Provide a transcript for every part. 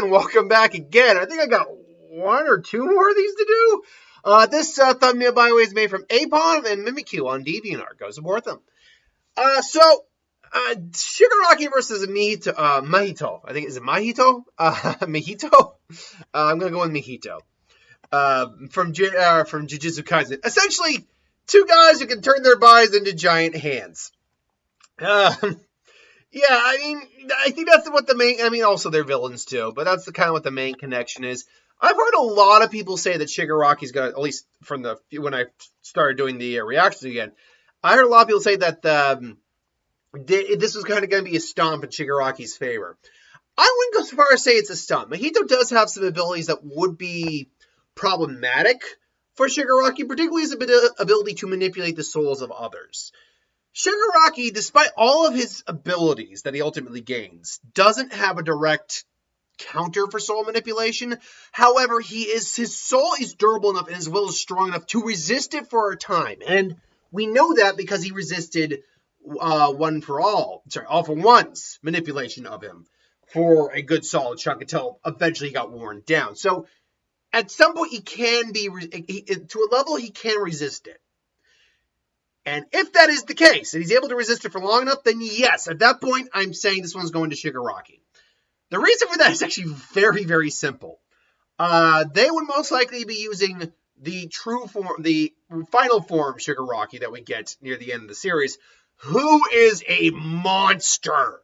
and welcome back again. I think I got one or two more of these to do. This thumbnail, by the way, is made from Apon and Mimikyu on DeviantArt. Go support them. Shigiraki versus Mahito. I think, is it Mahito? Mahito? I'm going to go with Mahito. From Jujutsu Kaisen. Essentially, two guys who can turn their bodies into giant hands. Yeah, I mean, I think that's what the main, I mean, also they're villains too, but that's kind of what the main connection is. I've heard a lot of people say that Shigaraki's gonna, at least from when I started doing the reactions again, I heard a lot of people say that this was kind of going to be a stomp in Shigaraki's favor. I wouldn't go so far as say it's a stomp. Mahito does have some abilities that would be problematic for Shigaraki, particularly his ability to manipulate the souls of others. Shigiraki, despite all of his abilities that he ultimately gains, doesn't have a direct counter for soul manipulation. However, his soul is durable enough and his will is strong enough to resist it for a time. And we know that because he resisted All for One's manipulation of him for a good solid chunk until eventually he got worn down. So at some point he can be, to a level he can resist it. And if that is the case, and he's able to resist it for long enough, then yes, at that point, I'm saying this one's going to Shigaraki. The reason for that is actually very, very simple. They would most likely be using the true form, the final form Shigaraki that we get near the end of the series, who is a monster.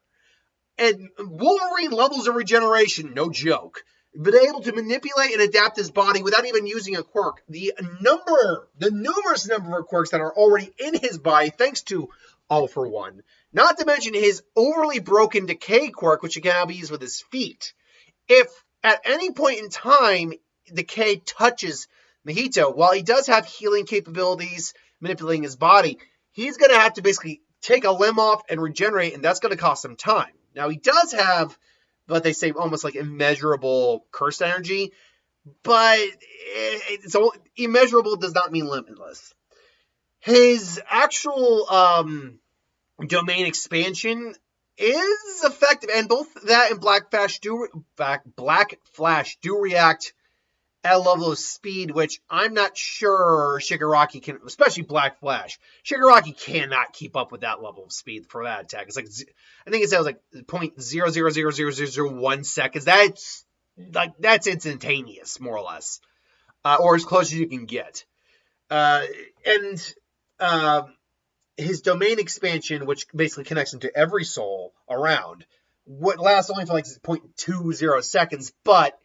And Wolverine levels of regeneration, no joke. But able to manipulate and adapt his body without even using a quirk. The numerous number of quirks that are already in his body, thanks to All for One. Not to mention his overly broken decay quirk, which can now be used with his feet. If at any point in time decay touches Mahito, while he does have healing capabilities, manipulating his body, he's going to have to basically take a limb off and regenerate, and that's going to cost him time. Now, he does have what they say almost like immeasurable cursed energy, but immeasurable does not mean limitless. His actual domain expansion is effective, and both that and Black Flash do react at a level of speed, which I'm not sure Shigaraki can, especially Black Flash. Shigaraki cannot keep up with that level of speed for that attack. It's like, I think it says like 0.000001 seconds. That's instantaneous, more or less, or as close as you can get. His domain expansion, which basically connects him to every soul around, would last only for like 0.20 seconds, but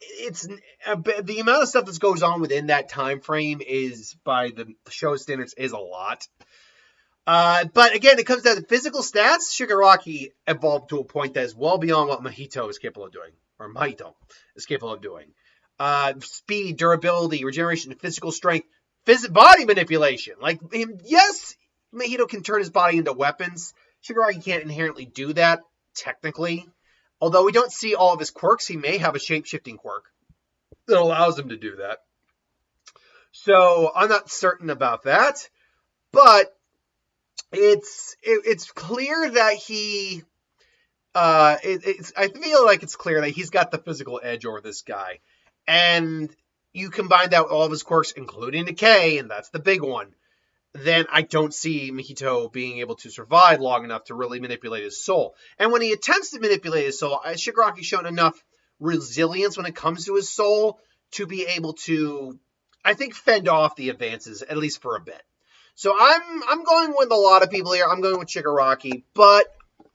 it's the amount of stuff that goes on within that time frame is, by the show standards, is a lot. But again, it comes down to physical stats. Shigaraki evolved to a point that is well beyond what Mahito is capable of doing, or Mahito is capable of doing. Speed, durability, regeneration, physical strength, body manipulation. Like, yes, Mahito can turn his body into weapons. Shigaraki can't inherently do that, technically. Although we don't see all of his quirks, he may have a shape-shifting quirk that allows him to do that. So I'm not certain about that, but it's clear that I feel like it's clear that he's got the physical edge over this guy, and you combine that with all of his quirks, including decay, and that's the big one. Then I don't see Mahito being able to survive long enough to really manipulate his soul. And when he attempts to manipulate his soul, Shigaraki's shown enough resilience when it comes to his soul to be able to, I think, fend off the advances, at least for a bit. So I'm going with a lot of people here. I'm going with Shigaraki, but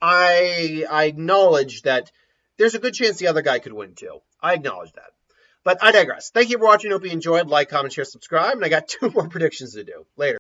I acknowledge that there's a good chance the other guy could win too. I acknowledge that. But I digress. Thank you for watching. Hope you enjoyed. Like, comment, share, subscribe. And I got 2 more predictions to do. Later.